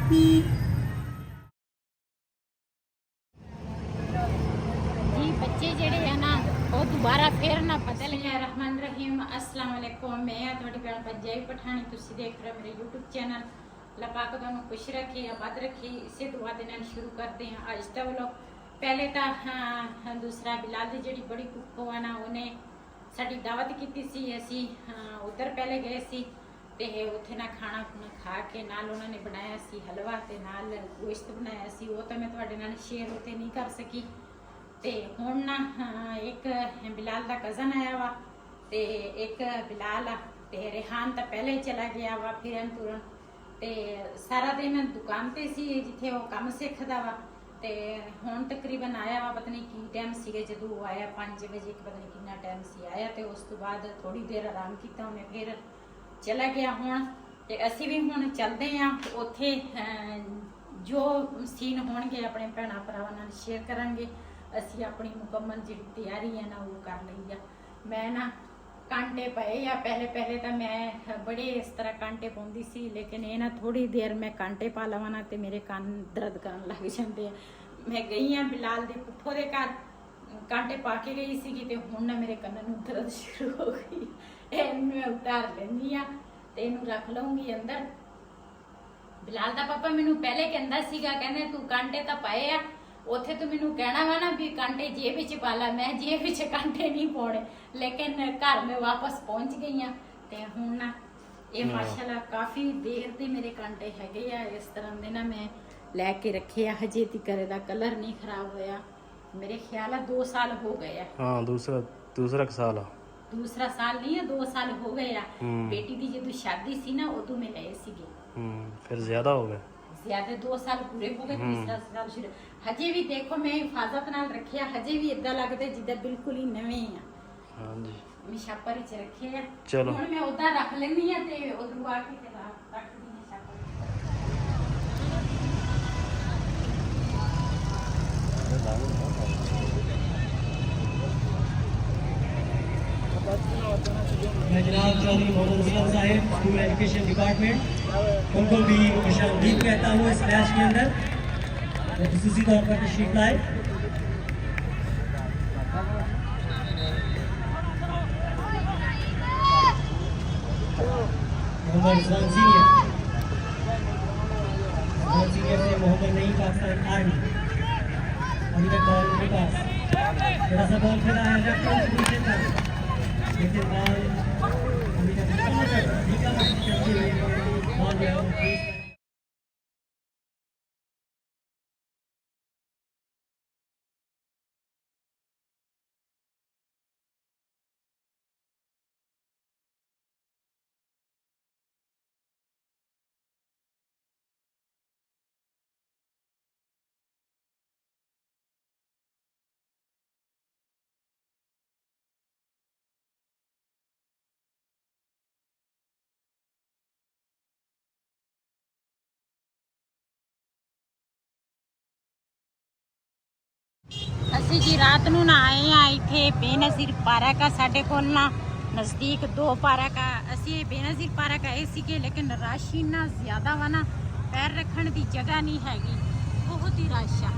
जी बच्चे जेड़े है ना वो दोबारा फिर ना बदल गया। रहमान रहीम अस्सलाम वालेकुम। मैं थोड़ी भैन पंजाबी पठानी, तुसी देख रहे हो मेरे यूट्यूब चैनल। अल्लाह पाक तुहानू खुश रखे, आबाद रखे। इसे दुआ दे नाल शुरू करते हैं आज दा व्लॉग। पहले तो दूसरा बिलाल दी जेड़ी बड़ी कुक्को है ना उन्हें साडी दावत की सी। असी उधर पहले गए सी ते उत्थे ना खाना खुना खा के नाल उन्होंने बनाया सी हलवा ते नाल गोश्त बनाया सी। वो तो मैं तुहाडे नाल शेयर उत्थे नहीं कर सकी। ते हुण ना एक बिलाल दा कज़न आया वा ते एक बिलाल आ ते रेहान तो पहले ही चला गया वा फिरन तुरन। ते सारा दिन दुकान ते सी जिथे वो काम सिखदा वा। ते हुण तकरीबन आया वा, पता नहीं की टाइम सीगे जदों वो आया 5 बजे, पता नहीं कितना टाइम सी आया। ते उस तो बाद थोड़ी देर आराम किया उन्हें फिर चला गया। हुण ते असी भी हुण चलदे आ उत्थे जो सीन होणगे अपने भैणां भरावां नाल शेयर करांगे। असी अपनी मुकम्मल जी तैयारी है ना वो कर ली है। मैं ना कांटे पाए या पहले तो मैं बड़े इस तरह कांटे पाउंदी सी, लेकिन ये ना थोड़ी देर मैं कांटे पा लवां ना ते मेरे कान दर्द करन लग जाते हैं। मैं गई हाँ बिलाल दे पुप्पो दे घर, कांटे पा के गई सी ते हुण ना मेरे कन्न नूं दर्द शुरू हो गई। इहनूं मैं उतार लैंदी हाँ ते इहनूं रख लऊंगी अंदर। बिलाल दा पापा मैनूं पहले कहंदा सीगा, कहंदे तू कांटे तां पाए आ, उत्थे तो मैनू कहना वा ना भी कांटे जेब विच पा ला। मैं जेब विच कांटे नहीं पाने, लेकिन घर में वापस पहुंच गई हाँ ते हुण ना ये माशाल्लाह काफ़ी देर दे मेरे कांटे हैगे आ इस तरह दे ना। मैं लैके रखे आ, हजे तक दा कलर नहीं खराब होया। मेरे ख्याल है 2 साल हो गए आ। हाँ दूसरा साल आ। दूसरा साल नहीं है, 2 साल हो गए आ। बेटी दी जदों शादी सी ना उदों में लए सीगे। फिर ज्यादा हो गए, ज्यादा 2 साल पूरे हो गए। तीसरा साल शुरू हजे भी देखो मैं हिफाजत नाल रखे, हजे भी इदा लगते जिदा बिल्कुल ही नवे हैं। हाँ जी मैं छापर च रखे हैं। चलो हुण मैं उदा रख लेनी है ते उधरों आके फिर रख दी है छापर। जनाब Chaudhary Mohammad Aslam sahib, school education department, उनको भी खुशामदीद कहता हूँ इस बैच के अंदर। तो खसूसी तौर पर तशरीफ लाए। मोहम्मद रिजवान सीनियर से मोहम्मद नहीं, पाकिस्तान आर्मी। अभी तक बॉल उनके पास, थोड़ा सा बॉल खेला है लेफ्ट पर, लेकिन बॉल अभी तक चलती हुई बॉल जो है वो क्रीज ਅਸੀਂ ਜੀ ਰਾਤ ਨੂੰ ਨਾ ਆਏ ਆ ਇੱਥੇ ਬੇਨਜ਼ੀਰ ਪਾਰਕ ਆ ਸਾਡੇ ਕੋਲ ਨਾ ਨਜ਼ਦੀਕ 2 ਪਾਰਕ ਆ। ਅਸੀਂ ਬੇਨਜ਼ੀਰ ਪਾਰਕ ਆਏ ਸੀਗੇ, ਲੇਕਿਨ ਰਸ਼ ਇੰਨਾ ਜ਼ਿਆਦਾ ਵਾ ਨਾ ਪੈਰ ਰੱਖਣ ਦੀ ਜਗ੍ਹਾ ਨਹੀਂ ਹੈਗੀ, ਬਹੁਤ ਹੀ ਰਸ਼ ਆ।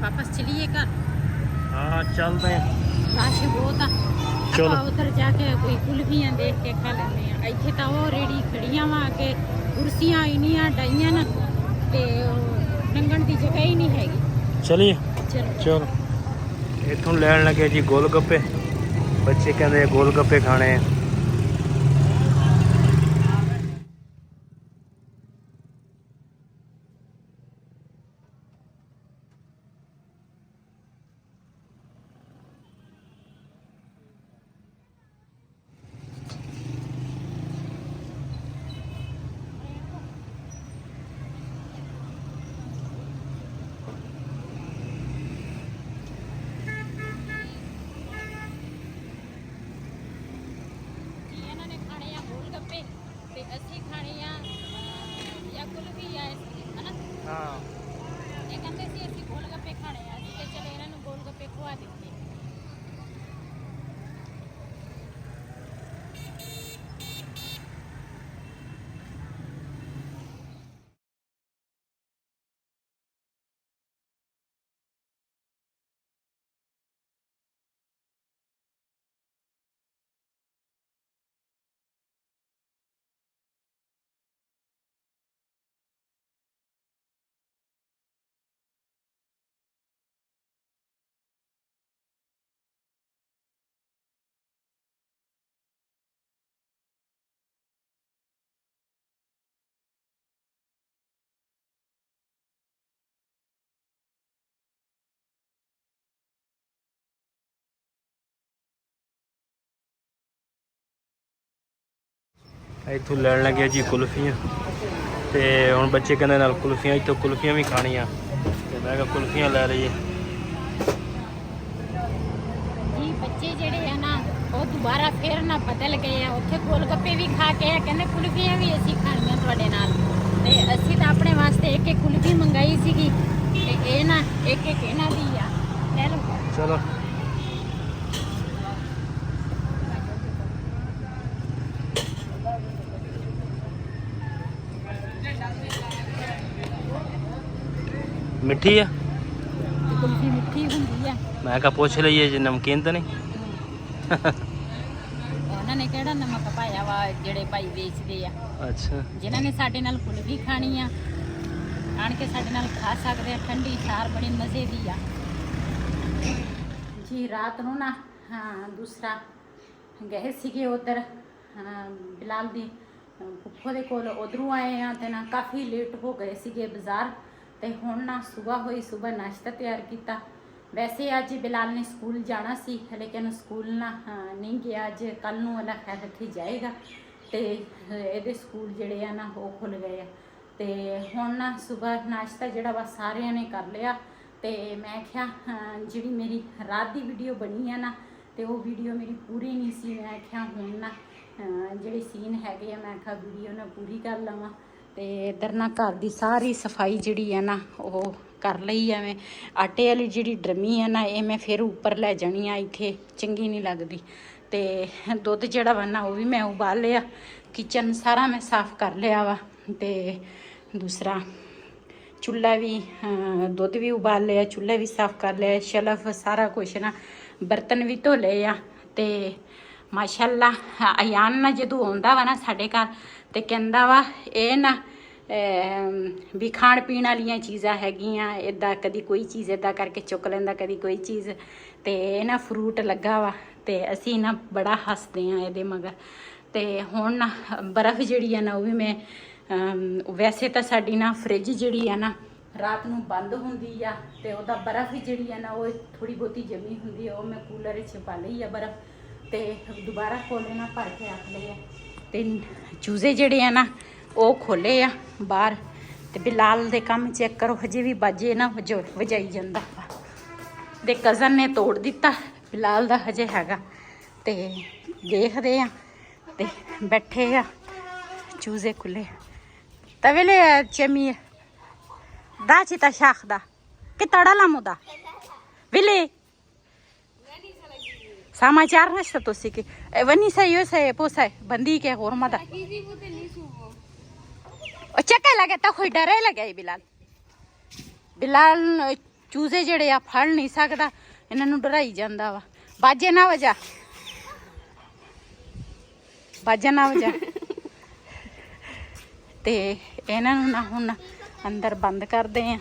वापस चलिए घर। हाँ चलते हैं। रश बहुत आ। चलो उधर जाके कोई कुल्फियां देख के खा लेने आ। इत्थे तो वो रेड़ी खड़ियां वा के कुर्सियां इन्नियां डाइयां ना ते लंघण दी जगह ही नहीं हैगी। चलिए चलो इथों लैन लगे जी गोलगप्पे। बच्चे कहते गोलगप्पे खाने हैं। ਤੇ ਅਸੀਂ ਖਾਣੇ ਆ ਹਾਂ ਇਹ ਕਹਿੰਦੇ ਸੀ ਅਸੀਂ ਗੋਲ ਗੱਪੇ ਖਾਣੇ ਆ, ਅਸੀਂ ਤੇ ਚਲੇ ਇਹਨਾਂ ਨੂੰ ਗੋਲ ਗੱਪੇ ਖਵਾ ਦਿੱਤੇ। ਇੱਥੋਂ ਲੈਣ ਲੱਗੇ ਜੀ ਕੁਲਫੀਆਂ, ਤੇ ਹੁਣ ਬੱਚੇ ਕਹਿੰਦੇ ਨਾਲ ਕੁਲਫੀਆਂ, ਇੱਥੋਂ ਕੁਲਫੀਆਂ ਵੀ ਖਾਣੀਆਂ, ਤੇ ਮੈਂ ਕਿਹਾ ਕੁਲਫੀਆਂ ਲੈ ਲਈਏ। ਜੀ ਬੱਚੇ ਜਿਹੜੇ ਆ ਨਾ ਉਹ ਦੁਬਾਰਾ ਫੇਰ ਨਾ ਬਦਲ ਗਏ ਆ, ਉੱਥੇ ਗੋਲ ਗੱਪੇ ਵੀ ਖਾ ਕੇ ਆ, ਕਹਿੰਦੇ ਕੁਲਫੀਆਂ ਵੀ ਅਸੀਂ ਖਾਣੀਆਂ ਤੁਹਾਡੇ ਨਾਲ। ਤੇ ਅਸੀਂ ਤਾਂ ਆਪਣੇ ਵਾਸਤੇ ਇੱਕ ਇੱਕ ਕੁਲਫੀ ਮੰਗਾਈ ਸੀਗੀ, ਤੇ ਇਹ ਨਾ ਇੱਕ ਇੱਕ ਇਹਨਾਂ ਦੀ ਆ। ਲੈ ਲਓ ਚਲੋ ਮਿੱਠੀ ਆ, ਕੁਲਫੀ ਮਿੱਠੀ ਹੁੰਦੀ ਆ। ਮੈਂ ਕਿਹਾ ਪੁੱਛ ਲਈਏ ਜੇ ਨਮਕੀਨ ਤਾਂ ਨਹੀਂ। ਉਹਨਾਂ ਨੇ ਕਿਹੜਾ ਨਮਕ ਪਾਇਆ ਵਾ, ਜਿਹੜੇ ਭਾਈ ਵੇਚਦੇ ਆ। ਅੱਛਾ ਜਿਨ੍ਹਾਂ ਨੇ ਸਾਡੇ ਨਾਲ ਕੁਲਫੀ ਖਾਣੀ ਆ ਆਣ ਕੇ ਸਾਡੇ ਨਾਲ ਖਾ ਸਕਦੇ ਆ, ਠੰਡੀ ਛਾਰ ਬੜੀ ਮਜ਼ੇ ਦੀ ਆ ਜੀ। ਰਾਤ ਨੂੰ ਨਾ ਦੂਸਰਾ ਗਏ ਸੀਗੇ ਉਧਰ ਬਿਲਾਲ ਦੀ ਫੁੱਫੋ ਦੇ ਕੋਲ, ਉਧਰੋਂ ਆਏ ਆ ਤੇ ਨਾ ਕਾਫੀ ਲੇਟ ਹੋ ਗਏ ਸੀਗੇ ਬਾਜ਼ਾਰ। ਤੇ ਹੁਣ ਨਾ ਸਵੇਰ ਨਾਸ਼ਤਾ ਤਿਆਰ ਕੀਤਾ। ਵੈਸੇ ਅੱਜ ਬਿਲਾਲ ਨੇ ਸਕੂਲ ਜਾਣਾ ਸੀ, ਲੇਕਿਨ ਸਕੂਲ ਨਾ ਨਹੀਂ ਗਿਆ ਅੱਜ, ਕੱਲ ਨੂੰ ਵਾਲਾ ਖੈਰ ਰੱਖੀ ਜਾਏਗਾ। ਤੇ ਇਹਦੇ ਸਕੂਲ ਜਿਹੜੇ ਆ ਨਾ ਉਹ ਖੁੱਲ ਗਏ ਆ। ਤੇ ਹੁਣ ਨਾ ਸਵੇਰ ਨਾਸ਼ਤਾ ਜਿਹੜਾ ਵਾ ਸਾਰਿਆਂ ਨੇ ਕਰ ਲਿਆ। ਤੇ ਮੈਂ ਕਿਹਾ ਜਿਹੜੀ ਮੇਰੀ ਰਾਤ ਦੀ ਵੀਡੀਓ ਬਣੀ ਆ ਨਾ, ਤੇ ਉਹ ਵੀਡੀਓ ਮੇਰੀ ਪੂਰੀ ਨਹੀਂ ਸੀ। ਮੈਂ ਕਿਹਾ ਹੁਣ ਨਾ ਜਿਹੜੇ ਸੀਨ ਹੈਗੇ ਆ, ਮੈਂ ਕਿਹਾ ਵੀਡੀਓ ਨਾ ਪੂਰੀ ਕਰ ਲਵਾਂ। ਤੇ ਇੱਧਰ ਨਾ ਘਰ ਦੀ ਸਾਰੀ ਸਫਾਈ ਜਿਹੜੀ ਆ ਨਾ ਉਹ ਕਰ ਲਈ ਐਵੇਂ। ਆਟੇ ਵਾਲੀ ਜਿਹੜੀ ਡਰਮੀ ਆ ਨਾ, ਇਹ ਮੈਂ ਫਿਰ ਉੱਪਰ ਲੈ ਜਾਣੀ ਆ, ਇੱਥੇ ਚੰਗੀ ਨਹੀਂ ਲੱਗਦੀ। ਤੇ ਦੁੱਧ ਜਿਹੜਾ ਵਾ ਨਾ ਉਹ ਵੀ ਮੈਂ ਉਬਾਲ ਲਿਆ। ਕਿਚਨ ਸਾਰਾ ਮੈਂ ਸਾਫ਼ ਕਰ ਲਿਆ ਵਾ। ਤੇ ਦੂਸਰਾ ਚੁੱਲ੍ਹਾ ਵੀ, ਦੁੱਧ ਵੀ ਉਬਾਲ ਲਿਆ, ਚੁੱਲ੍ਹਾ ਵੀ ਸਾਫ਼ ਕਰ ਲਿਆ, ਸ਼ੈਲਫ ਸਾਰਾ ਕੁਛ ਨਾ, ਬਰਤਨ ਵੀ ਧੋ ਲਏ ਆ। ਤੇ ਮਾਸ਼ਾਅੱਲਾ ਅਯਾਨ ਨਾ ਜਦੋਂ ਆਉਂਦਾ ਵਾ ਨਾ ਸਾਡੇ ਘਰ, ਤੇ ਕਹਿੰਦਾ ਵਾ ਇਹ ਨਾ ਵੀ ਖਾਣ ਪੀਣ ਵਾਲੀਆਂ ਚੀਜ਼ਾਂ ਹੈਗੀਆਂ, ਇੱਦਾਂ ਕਦੀ ਕੋਈ ਚੀਜ਼ ਇੱਦਾਂ ਕਰਕੇ ਚੁੱਕ ਲੈਂਦਾ, ਕਦੀ ਕੋਈ ਚੀਜ਼। ਤੇ ਇਹ ਨਾ ਫਰੂਟ ਲੱਗਾ ਵਾ, ਤੇ ਅਸੀਂ ਨਾ ਬੜਾ ਹੱਸਦੇ ਆ ਇਹਦੇ ਮਗਰ। ਤੇ ਹੁਣ ਨਾ ਬਰਫ਼ ਜਿਹੜੀ ਆ ਨਾ ਉਹ ਵੀ ਮੈਂ ਵੈਸੇ ਤਾਂ ਸਾਡੀ ਨਾ ਫਰਿੱਜ ਜਿਹੜੀ ਆ ਨਾ ਰਾਤ ਨੂੰ ਬੰਦ ਹੁੰਦੀ ਆ, ਤੇ ਉਹਦਾ ਬਰਫ਼ ਜਿਹੜੀ ਆ ਨਾ ਉਹ ਥੋੜੀ ਬਹੁਤੀ ਜਮੀ ਹੁੰਦੀ ਆ, ਉਹ ਮੈਂ ਕੂਲਰ ਵਿੱਚ ਪਾ ਲਈ ਆ ਬਰਫ਼। ਤੇ ਦੁਬਾਰਾ ਖੋਲੇ ਨਾ ਭਰ ਕੇ ਰੱਖ ਲਏ ਆ। ਤੇ ਚੂਜ਼ੇ ਜਿਹੜੇ ਆ ਨਾ ਉਹ ਖੋਲੇ ਆ ਬਾਹਰ। ਤੇ ਬਿਲਾਲ ਦੇ ਕੰਮ ਚੈੱਕ ਕਰੋ, ਹਜੇ ਵੀ ਬਾਜੇ ਨਾ ਵਜਾਈ ਜਾਂਦਾ ਵਾ। ਦੇ ਕਜ਼ਨ ਨੇ ਤੋੜ ਦਿੱਤਾ, ਬਿਲਾਲ ਦਾ ਹਜੇ ਹੈਗਾ। ਤੇ ਦੇਖਦੇ ਆ, ਤੇ ਬੈਠੇ ਆ ਚੂਜ਼ੇ ਖੁੱਲੇ। ਤਵੇਲੇ ਚਮੀ ਦਾ ਚਿਤਾ ਸ਼ਾਖ ਦਾ ਕਿ ਤੜਾ ਲਾਮੋਦਾ ਵਿਲੇ समाचार नसतं तो सिके वनीसा योसा पोसा बंदी के होरमदा चक्का लगे तो कोई डरे लगे बिलाल चूजे जड़े आ फड़ नहीं सकता, इन्हों डराई जाता वा। बाजे ना वजा ना वजा ते इन्हों ना हुण अंदर बंद करते हैं।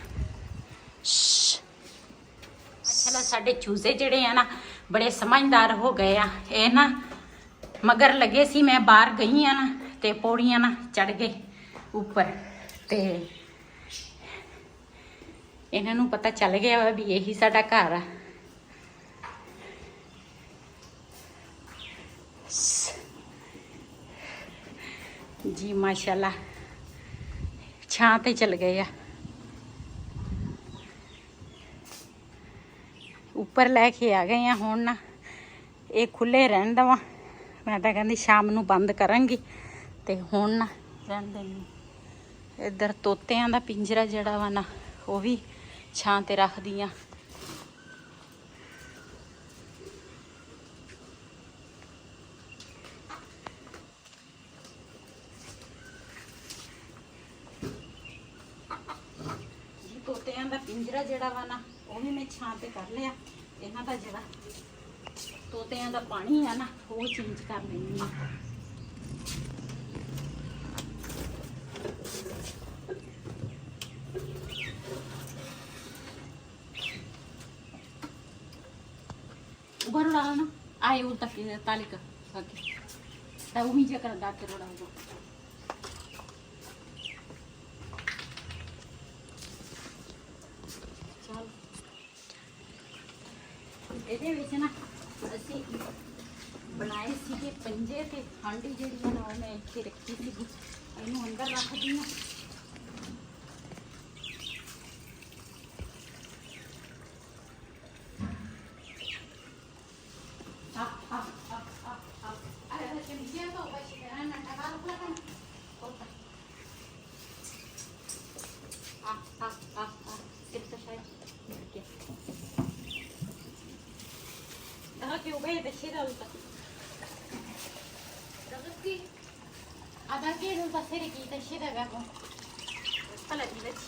चलो साडे चूजे जड़े आ ना बड़े समझदार हो गए आ। ये ना मगर लगे सी मैं बाहर गई आ ना, ते पौड़ियां ना चढ़ गए ऊपर। ते इन्हों पता चल गया वा भी यही साडा घर आ। जी माशाल्लाह छां ते चल गए आ। ਉੱਪਰ ਲੈ ਕੇ ਆ ਗਏ ਆ। ਹੁਣ ਨਾ ਇਹ ਖੁੱਲੇ ਰਹਿਣ ਦਵਾਂ, ਮੈਂ ਤਾਂ ਕਹਿੰਦੀ ਸ਼ਾਮ ਨੂੰ ਬੰਦ ਕਰਾਂਗੀ। ਤੇ ਹੁਣ ਨਾ ਰਹਿਣ ਦੇਣੀ ਇੱਧਰ ਤੋਤਿਆਂ ਦਾ ਪਿੰਜਰਾ ਜਿਹੜਾ ਵਾ ਨਾ ਉਹ ਵੀ ਛਾਂ ਤੇ ਰੱਖਦੀ ਆ। ਤੋਤਿਆਂ ਦਾ ਪਿੰਜਰਾ ਜਿਹੜਾ ਵਾ ਨਾ ਉਹ ਵੀ ਮੈਂ ਛਾਂ ਤੇ ਕਰ ਲਿਆ। ਇਹਨਾਂ ਦਾ ਜਿਹੜਾ ਤੋਤਿਆਂ ਦਾ ਪਾਣੀ ਆ ਨਾ ਉਹ ਚੇਂਜ ਕਰ ਲੈਂਦੀ ਆ। उबर उड़ा ना आए उल्टा तालिका बाकी ता उमी जे कर दाते रोड़ा हो चल ਇਹਦੇ ਵਿੱਚ ਨਾ ਅਸੀਂ ਬਣਾਏ ਸੀਗੇ ਪੰਜੇ ਤੇ ਹਾਂਡੀ ਜਿਹੜੀ ਨਾ ਉਹ ਮੈਂ ਇੱਥੇ ਰੱਖੀ ਸੀ। ਇਹਨੂੰ ਅੰਦਰ ਰੱਖਦੀ ਹਾਂ। que eu vejo deixei da luta. Ada que não tá ser aqui, deixei da gama. Fala de leite.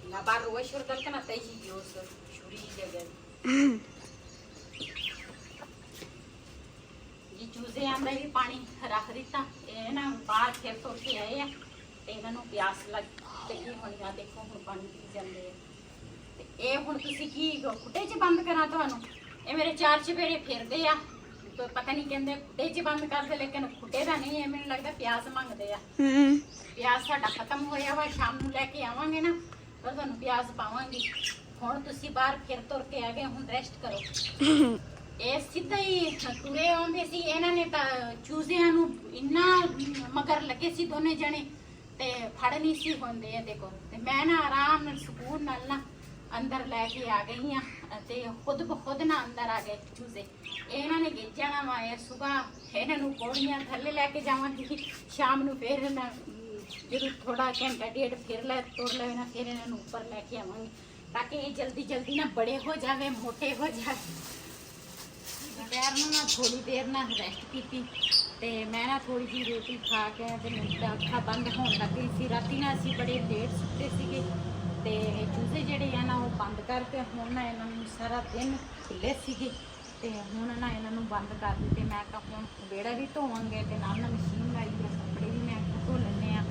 Na barra hoje eu tô na teia de osso, churi de gel. ਚੂਜ਼ੇ ਆਂਦਾ ਵੀ ਪਾਣੀ ਰੱਖ ਦਿੱਤਾ। ਇਹ ਨਾ ਬਾਹਰ ਫਿਰ ਤੋਂ ਕੇ ਆਏ ਆ ਤੇ ਇਹਨਾਂ ਨੂੰ ਪਿਆਸ ਲੱਗੀ ਹੋਣੀ ਆ। ਦੇਖੋ ਹੁਣ ਪਾਣੀ ਪੀ ਜਾਂਦੇ ਆ। ਤੇ ਇਹ ਹੁਣ ਤੁਸੀਂ ਕੀ ਖੁੱਡੇ 'ਚ ਬੰਦ ਕਰਾਂ ਤੁਹਾਨੂੰ? ਇਹ ਮੇਰੇ ਚਾਰ ਚਪੇੜੇ ਫਿਰਦੇ ਆ। ਪਤਾ ਨਹੀਂ ਕਹਿੰਦੇ ਖੁੱਡੇ 'ਚ ਬੰਦ ਕਰਦੇ, ਲੇਕਿਨ ਖੁੱਡੇ ਦਾ ਨਹੀਂ ਹੈ। ਮੈਨੂੰ ਲੱਗਦਾ ਪਿਆਸ ਮੰਗਦੇ ਆ। ਪਿਆਸ ਸਾਡਾ ਖਤਮ ਹੋਇਆ ਵਾ। ਸ਼ਾਮ ਨੂੰ ਲੈ ਕੇ ਆਵਾਂਗੇ ਨਾ ਪਰ ਤੁਹਾਨੂੰ ਪਿਆਸ ਪਾਵਾਂਗੀ। ਹੁਣ ਤੁਸੀਂ ਬਾਹਰ ਫਿਰ ਤੁਰ ਕੇ ਆ ਗਏ, ਹੁਣ ਰੈਸਟ ਕਰੋ। ਇਹ ਸਿੱਧਾ ਹੀ ਤੁਰੇ ਆਉਂਦੇ ਸੀ। ਇਹਨਾਂ ਨੇ ਤਾਂ ਚੂਜ਼ਿਆਂ ਨੂੰ ਇੰਨਾ ਮਗਰ ਲੱਗੇ ਸੀ ਦੋਨੇ ਜਣੇ ਤੇ ਫੜ ਨਹੀਂ ਸੀ ਹੁੰਦੇ ਆ। ਦੇਖੋ ਤੇ ਮੈਂ ਨਾ ਆਰਾਮ ਨਾਲ ਸਕੂਨ ਨਾਲ ਨਾ ਅੰਦਰ ਲੈ ਕੇ ਆ ਗਈ ਆ ਤੇ ਖੁਦ ਬਖੁਦ ਨਾ ਅੰਦਰ ਆ ਗਏ ਚੂਜ਼ੇ। ਇਹਨਾਂ ਨੇ ਜਾਣਾ ਵਾ ਸਵੇਰ ਇਹਨਾਂ ਨੂੰ ਪੌੜੀਆਂ ਥੱਲੇ ਲੈ ਕੇ ਜਾਵਾਂਗੀ। ਸ਼ਾਮ ਨੂੰ ਫਿਰ ਨਾ ਜਦੋਂ ਥੋੜਾ ਘੰਟਾ ਡੇਢ ਫਿਰ ਲੈ ਤੁਰ ਲੈ ਨਾ ਫਿਰ ਇਹਨਾਂ ਨੂੰ ਉੱਪਰ ਲੈ ਕੇ ਆਵਾਂਗੀ ਤਾਂ ਕਿ ਇਹ ਜਲਦੀ ਜਲਦੀ ਨਾ ਬੜੇ ਹੋ ਜਾਵੇ, ਮੋਟੇ ਹੋ ਜਾਵੇ। ਦੁਪਹਿਰ ਨੂੰ ਨਾ ਥੋੜੀ ਦੇਰ ਨਾ ਰੈਸਟ ਕੀਤੀ ਤੇ ਮੈਂ ਨਾ ਥੋੜੀ ਜਿਹੀ ਰੋਟੀ ਖਾ ਕੇ ਤੇ ਮੇਰੀ ਅੱਖਾਂ ਬੰਦ ਹੋਣ ਲੱਗ ਗਈ ਸੀ। ਰਾਤੀ ਨਾ ਅਸੀਂ ਬੜੇ ਲੇਟ ਸੁੱਤੇ ਸੀਗੇ ਤੇ ਚੂਜ਼ੇ ਜਿਹੜੇ ਆ ਨਾ ਉਹ ਬੰਦ ਕਰਕੇ ਹੁਣ ਨਾ ਇਹਨਾਂ ਨੂੰ ਸਾਰਾ ਦਿਨ ਖੁੱਲੇ ਸੀਗੇ ਤੇ ਹੁਣ ਨਾ ਇਹਨਾਂ ਨੂੰ ਬੰਦ ਕਰ ਦਿੱਤੇ। ਮੈਂ ਕਿਹਾ ਹੁਣ ਵਿਹੜਾ ਵੀ ਧੋਵਾਂਗੇ ਤੇ ਨਾਲ ਨਾਲ ਮਸ਼ੀਨ ਲਾਈ ਆ, ਕੱਪੜੇ ਵੀ ਮੈਂ ਧੋ ਲੈਂਦੇ ਆ।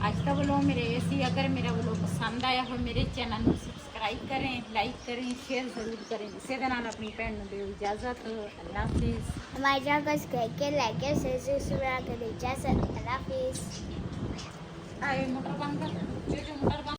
ਅੱਜ ਤੱਕ ਵੱਲੋਂ ਮੇਰੇ ਇਹ ਸੀ, ਅਗਰ ਮੇਰਾ ਵੱਲੋਂ ਪਸੰਦ ਆਇਆ ਹੋ ਮੇਰੇ ਚੈਨਲ ਨੂੰ सब्सक्राइब करें, लाइक करें, शेयर जरूर करें। इसे दे नाल अपनी भैन नूं दिओ इजाजत। अल्लाह हाफिज़। हमारे चैनल को सब्सक्राइब के लाइक के शेयर सब्सक्राइब करें। इजाजत। अल्लाह हाफिज़। आए मोटर बंद कर, जो मोटर बंद